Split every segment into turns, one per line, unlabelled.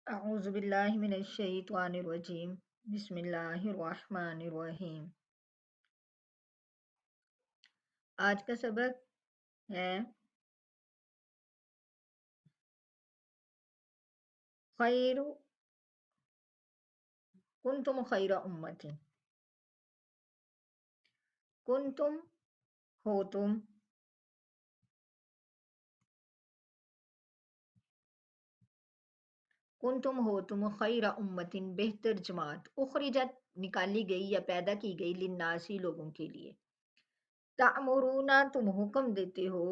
اعوذ باللہ من الشیطان الرجیم بسم اللہ الرحمن الرحیم۔ آج کا سبق ہے خیر کنتم خیر امت، کنتم ہو تم، کنتم ہو تم خیر امت بہتر جماعت، اخرجت نکالی گئی یا پیدا کی گئی للناسی لوگوں کے لیے، تأمرون تم حکم دیتے ہو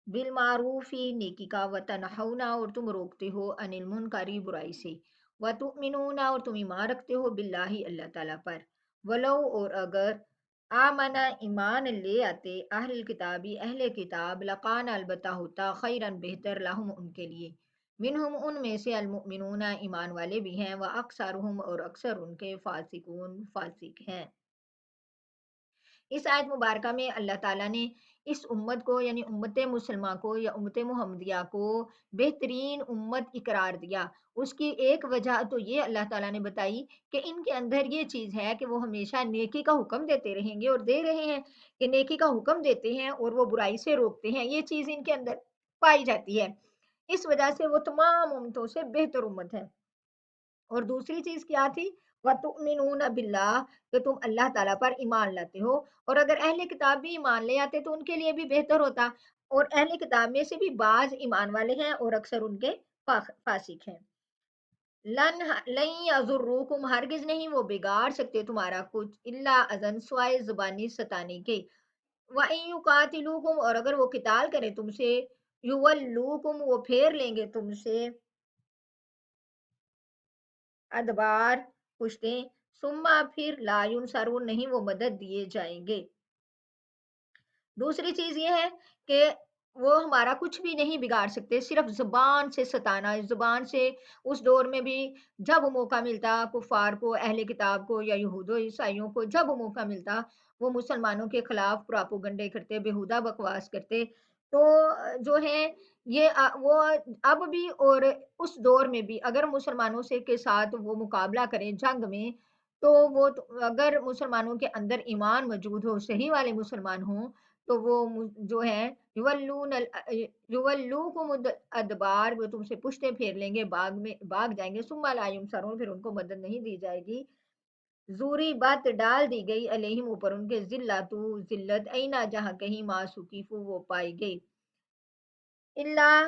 بالمعروفی نیکی کا، وتنہونا اور تم روکتے ہو عن المنکر برائی سے، وتؤمنون اور تم ایمان رکھتے ہو باللہ اللہ تعالیٰ پر، ولو اور اگر آمنا ایمان لے آتے اہل کتابی اہل کتاب، لقان البتہ ہوتا خیرن بہتر لہم ان کے لیے، منہم ان میں سے المؤمنون ایمان والے بھی ہیں، واکثرہم اور اکثر ان کے فاسقون فاسق ہیں۔ اس آیت مبارکہ میں اللہ تعالیٰ نے اس امت کو یعنی امت مسلمہ کو یا امت محمدیہ کو بہترین امت اقرار دیا۔ اس کی ایک وجہ تو یہ اللہ تعالیٰ نے بتائی کہ ان کے اندر یہ چیز ہے کہ وہ ہمیشہ نیکی کا حکم دیتے رہیں گے، اور دے رہے ہیں کہ نیکی کا حکم دیتے ہیں اور وہ برائی سے روکتے ہیں، یہ چیز ان کے اندر پائی جاتی ہے، اس وجہ سے وہ تمام امتوں سے بہتر امت ہے۔ اور دوسری چیز کیا تھی؟ وَتُؤْمِنُونَ بِاللَّهِ، کہ تم اللہ تعالیٰ پر ایمان لاتے ہو، اور اگر اہل کتاب بھی ایمان لے آتے تو ان کے لیے بھی بہتر ہوتا، اور اہل کتاب میں سے بھی بعض ایمان والے ہیں اور اکثر ان کے فاسق ہیں۔ لن یضروکم، ہرگز نہیں وہ بگاڑ سکتے تمہارا کچھ، الا اذن، سوائے زبانی ستانے کے، وَإِن يُقَاتِلُوكُمْ، اور اگر وہ قتال کریں تم سے، یولوکم، وہ پھیر لیں گے تم سے، ادبار پشتیں، ثم پھر لا ینصرون، نہیں وہ مدد دیے جائیں گے۔ دوسری چیز یہ ہے کہ وہ ہمارا کچھ بھی نہیں بگاڑ سکتے، صرف زبان سے ستانا، زبان سے اس دور میں بھی جب موقع ملتا کفار کو، اہل کتاب کو یا یہود و عیسائیوں کو جب موقع ملتا وہ مسلمانوں کے خلاف پراپوگنڈے کرتے، بےہودہ بکواس کرتے۔ تو جو ہے یہ وہ اب بھی اور اس دور میں بھی اگر مسلمانوں سے کے ساتھ وہ مقابلہ کریں جنگ میں، تو وہ اگر مسلمانوں کے اندر ایمان موجود ہو، صحیح والے مسلمان ہوں، تو وہ جو ہے یولوکم ادبار، وہ تم سے پشتیں پھیر لیں گے، بھاگ جائیں گے، ثم لا ینصرون، پھر ان کو مدد نہیں دی جائے گی۔ زوری بات ڈال دی گئی علیہم، اوپر ان کے، ذلت ذلت، اینا جہاں کہیں، ما سکیفو وہ پائی گئی، اللہ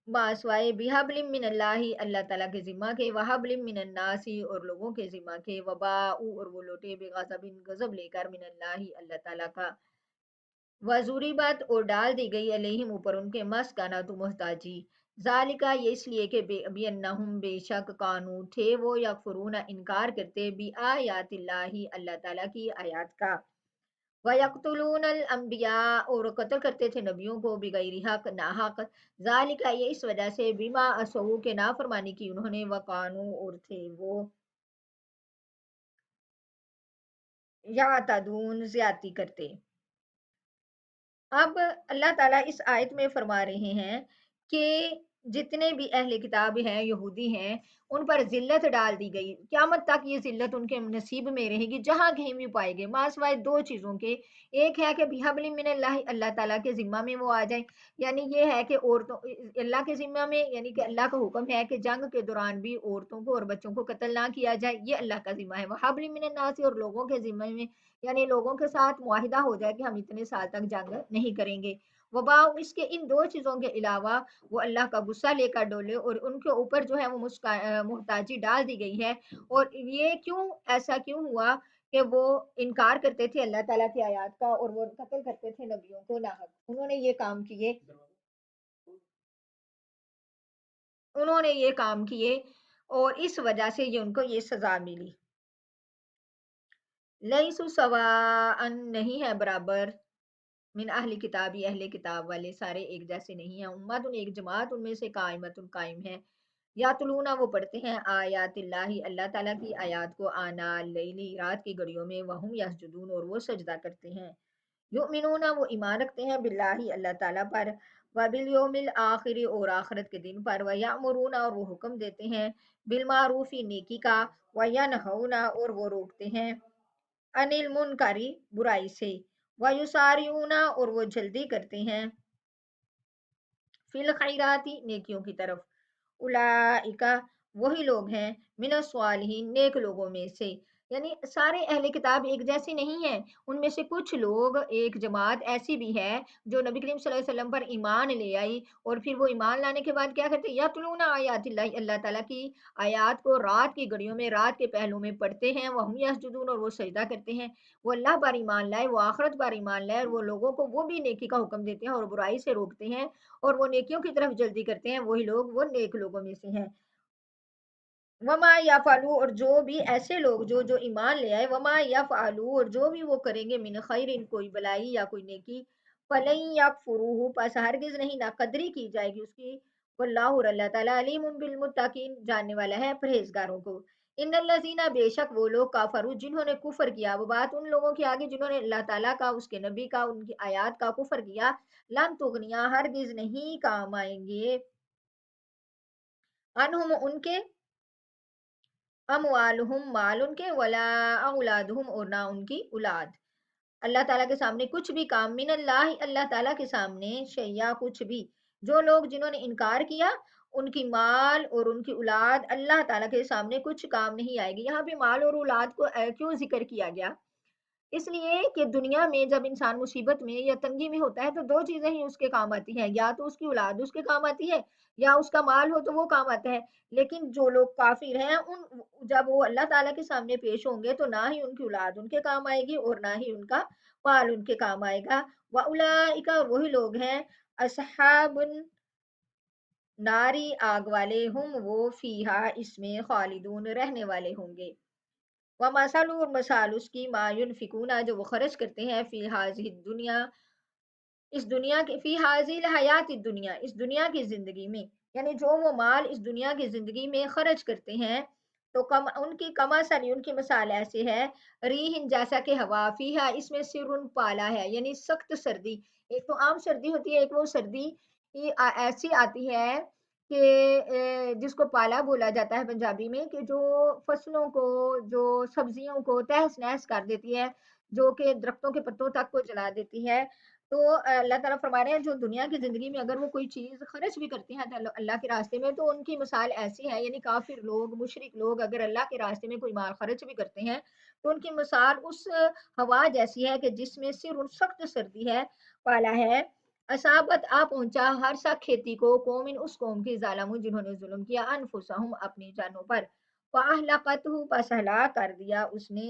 باسوائے بحبل من اللہ، اللہ تعالیٰ کے ذمہ کے، وحبل من الناس، اور لوگوں کے ذمہ کے، وباء، اور وہ لوٹے بغضب، غضب لے کر، من اللہ اللہ تعالیٰ کا، وزوری بات، اور ڈال دی گئی علیہم اوپر ان کے، مسکنہ تو محتاجی، ذالکہ یہ اس لیے کہ بینہم بے شک کانو تھے وہ، یکفرون انکار کرتے، بی آیات اللہ اللہ تعالیٰ کی آیات کا، وَيَقْتُلُونَ الْأَنْبِيَاءَ، اور قتل کرتے تھے نبیوں کو، بغیر حق ناحق، ذالکہ یہ اس وجہ سے، بما عصوا کے نافرمانی کی انہوں نے، وقانو اور تھے وہ، یعتدون زیادتی کرتے۔ اب اللہ تعالیٰ اس آیت میں فرما رہے ہیں کہ جتنے بھی اہل کتاب ہیں، یہودی ہیں، ان پر ذلت ڈال دی گئی، قیامت تک یہ ذلت ان کے نصیب میں رہے گی، جہاں کہیں بھی پائے گے، ماں سوائے دو چیزوں کے، ایک ہے کہ بحبل من اللہ، اللہ تعالیٰ کے ذمہ میں وہ آ جائیں، یعنی یہ ہے کہ عورتوں اللہ کے ذمہ میں، یعنی کہ اللہ کا حکم ہے کہ جنگ کے دوران بھی عورتوں کو اور بچوں کو قتل نہ کیا جائے، یہ اللہ کا ذمہ ہے، وحبل من الناس، اور لوگوں کے ذمہ میں، یعنی لوگوں کے ساتھ معاہدہ ہو جائے کہ ہم اتنے سال تک جنگ نہیں کریں گے، وبا، اس کے ان دو چیزوں کے علاوہ وہ اللہ کا غصہ لے کر ڈولے، اور ان کے اوپر جو ہے وہ محتاجی ڈال دی گئی ہے۔ اور یہ کیوں ایسا کیوں ہوا کہ وہ انکار کرتے تھے اللہ تعالیٰ کی آیات کا، اور وہ قتل کرتے تھے نبیوں کو ناحق، انہوں نے یہ کام کیے، انہوں نے یہ کام کیے، اور اس وجہ سے یہ ان کو یہ سزا ملی۔ لیسوا سواء، نہیں ہے برابر، من اہل کتابی اہل کتاب والے سارے ایک جیسے نہیں ہیں، امت ایک جماعت ان میں سے، قائمت قائم ہے، یاتلونا وہ پڑھتے ہیں، آیات اللہ اللہ تعالیٰ کی آیات کو، آنا اللیل رات کی گھڑیوں میں، وہم یسجدون اور وہ سجدہ کرتے ہیں، یؤمنون وہ ایمان رکھتے ہیں، باللہ اللہ تعالیٰ پر، वबिल आखिरी और आखिरत के दिन पर वयअमुरूना और वो हुक्म देते हैं बिलमारूफी नेकी का वयनहौना और वो रोकते हैं अनिल मुनकरी बुराई से वयुसारियूना और वो जल्दी करते हैं फिल खैराती नेकियों की तरफ उलाइका वही लोग हैं मिनस सालिहीन नेक लोगों में से। यानी सारे अहले किताब एक जैसे नहीं हैं, उनमें से कुछ लोग एक जमात ऐसी भी है जो नबी करीम सल्लल्लाहु अलैहि वसल्लम पर ईमान ले आई और फिर वो ईमान लाने के बाद क्या करते यतलूना आयातिल्लाह अल्लाह ताला की आयात को रात की घड़ियों में रात के पहलू में पढ़ते हैं वह हम यसजुदून और वो सजदा करते हैं वो अल्लाह पर ईमान लाए वो आखिरत पर ईमान लाए और वो लोगों को वो भी नेकी का हुक्म देते हैं और बुराई से रोकते हैं और वो नेकियों की तरफ जल्दी करते हैं वही लोग वो नेक लोगों में से हैं वमा या फालू और जो भी ऐसे लोग जो ईमान ले आए वमा या फालू और जो भी वो करेंगे मिन खैरिन कोई भलाई या कोई नेकी फलन या फुरूहु पस हरगिज नहीं ना कदरी की जाएगी उसकी वल्लाहु और अल्लाह ताला अलीमुन बिल मुत्तकीन जानने वाला है परहेजगारों को इन्नल लजीना बेशक वो लोग काफरू जिन्होंने कुफर किया वो बात उन लोगों की आगे जिन्होंने अल्लाह ताला का उसके नबी का उनकी आयत का कुफर किया लन तुगनिया हरगिज नहीं काम आएंगे अनहुम उनके अमवालुहुम माल उनके वला औलादुहुम और ना उनकी औलाद अल्लाह ताला के सामने कुछ भी काम मिनल्लाह अल्लाह ताला के सामने शैया कुछ भी जो लोग जिन्होंने इनकार किया उनकी माल और उनकी औलाद अल्लाह ताला के सामने कुछ काम नहीं आएगी यहाँ पे माल और औलाद को क्यों जिक्र किया गया इसलिए कि दुनिया में जब इंसान मुसीबत में या तंगी में होता है तो दो चीजें ही उसके काम आती हैं या तो उसकी औलाद उसके काम आती है या उसका माल हो तो वो काम आता है लेकिन जो लोग काफिर हैं उन जब वो अल्लाह ताला के सामने पेश होंगे तो ना ही उनकी औलाद उनके काम आएगी और ना ही उनका माल उनके काम आएगा व उलाइका और वही लोग हैं असहाबुन नारी आग वाले हम वो फीहा इसमें खालिदून रहने वाले होंगे व मसालू और मसाल उसकी मायुन फिकूना जो वो खर्च करते हैं फी हाजी दुनिया इस दुनिया के फी हाजिल हयात दुनिया इस दुनिया की जिंदगी में यानी जो वो माल इस दुनिया की जिंदगी में खर्च करते हैं तो कम उनकी कमासनी उनकी मिसाल ऐसे है रीहिन जैसा कि हवा फीहा इसमें सिरुन पाला है यानी सख्त सर्दी एक तो आम सर्दी होती है एक वो सर्दी ऐसी आती है कि जिसको पाला बोला जाता है पंजाबी में कि जो फसलों को जो सब्जियों को तहस नहस कर देती है जो कि दरख्तों के पत्तों तक को जला देती है तो अल्लाह ताला फरमा रहे हैं जो दुनिया की जिंदगी में अगर वो कोई चीज खर्च भी करते हैं तो अल्लाह के रास्ते में तो उनकी मिसाल ऐसी है यानी काफिर लोग मुशरिक लोग अगर अल्लाह के रास्ते में कोई माल खर्च भी करते हैं तो उनकी मिसाल उस हवा जैसी है कि जिसमें सिर सख्त सर्दी है पाला है असाबत आ पहुंचा हर सा खेती को कौमिन उस कौम की जालमु जिन्होंने जुल्म किया अनफुसहुम अपनी जानों पर फाहलकतहु पस हलाक कर दिया उसने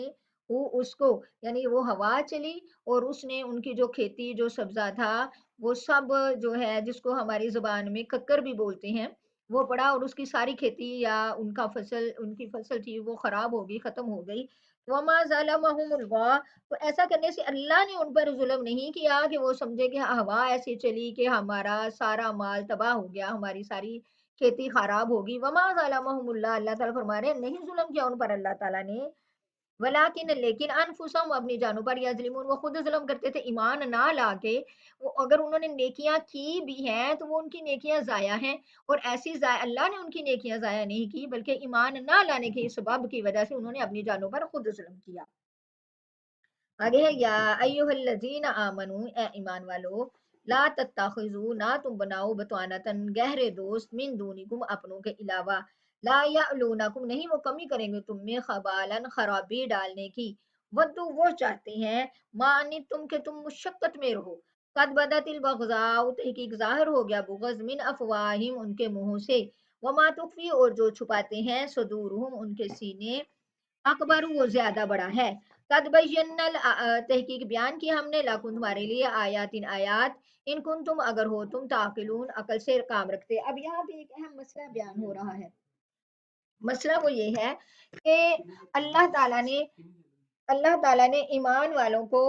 वो उसको यानी वो हवा चली और उसने उनकी जो खेती जो सब्जा था वो सब जो है जिसको हमारी जुबान में कक्कर भी बोलते हैं वो पड़ा और उसकी सारी खेती या उनका फसल उनकी फसल थी वो खराब होगी खत्म हो गई वमा ज़लमहुमुल्लाह तो ऐसा करने से अल्लाह ने उन पर जुल्म नहीं किया कि वो समझे कि हवा ऐसी चली कि हमारा सारा माल तबाह हो गया हमारी सारी खेती खराब होगी वमा ज़लमहुमुल्लाह अल्लाह ताला फरमा रहे हैं नहीं जुल्म किया उन पर अल्लाह ताला ने वलाकिन लेकिन अनफुसहम अपनी जानों पर यज़लिमून वो खुद जुल्म करते थे ईमान ना लाके वो अगर उन्होंने नेकियां की भी हैं तो वो उनकी नेकियां जाया हैं और ऐसी जाया अल्लाह ने उनकी नेकियां जाया नहीं की बल्कि ईमान ना लाने के सबब की वजह से उन्होंने अपनी जानों पर खुद जुल्म किया आगे है या अय्युहल्लज़ीना आमनू ए ईमान वालो ला तत्तखिजू ना तुम बनाओ बतवानतन गहरे दोस्त मिन दूनिकुम अपनों के अलावा ला यालूनकुम नहीं वो कमी करेंगे तुम में खबालन खराबी डालने की वद्दू वो चाहते हैं मानी तुम के तुम मुशक्कत में रहो कद बदतिल बगज़ाउ तहकीक जाहिर हो गया बुग़ज़ मिन अफवाहिम उनके मुंहों से वमा तुखफी और जो छुपाते हैं सदूरहुम उनके सीने अकबर वो ज्यादा बड़ा है कद बय्यन्नल तहकीक बयान की हमने लाकुन तुम्हारे लिए आयात इन आयात इन कुन तुम अगर हो तुम ताकिलून अकल से काम रखते अब यहाँ पे एक अहम मसला बयान हो रहा है मसला वो ये है कि अल्लाह ताला ने अल्लाह ताला ने ईमान वालों को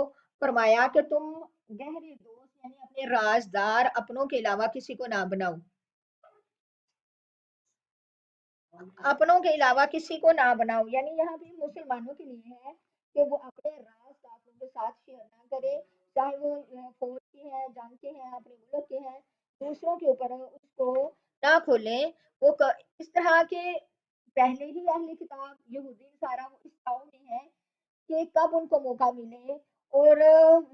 फरमाया कि तुम गहरे दोस्त यानी अपने राजदार अपनों के अलावा किसी को ना बनाओ अपनों के अलावा किसी को ना बनाओ यानी यहाँ भी मुसलमानों के लिए है कि वो अपने राज काफिरों के साथ शेयर ना करे चाहे वो फौज के हैं जंग के हैं अपने मुल्क के हैं दूसरों के ऊपर उसको ना खोलें। वो इस तरह के पहले ही अहले किताब यहूदी सारा इस ताव में है कि कब उनको मौका मिले और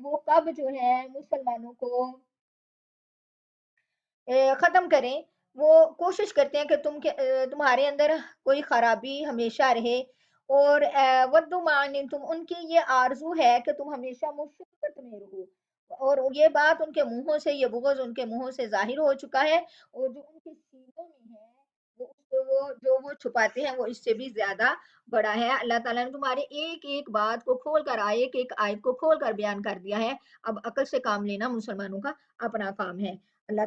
वो कब जो है मुसलमानों को ख़त्म करें। वो कोशिश करते हैं कि तुम्हारे अंदर कोई ख़राबी हमेशा रहे और वद्दु मा अनितुम, उनकी ये आरज़ू है कि तुम हमेशा मुसीबत में रहो। और ये बात उनके मुँहों से, ये बुग़्ज़ उनके मुँहों से ज़ाहिर हो चुका है और जो उनके सीनों में है, वो छुपाते हैं, वो इससे भी ज़्यादा बड़ा है। अल्लाह ताला ने तुम्हारी एक-एक बात को खोल कर एक-एक आयत को खोल कर बयान कर दिया है। अब अक्ल से काम लेना मुसलमानों का अपना काम है। अल्लाह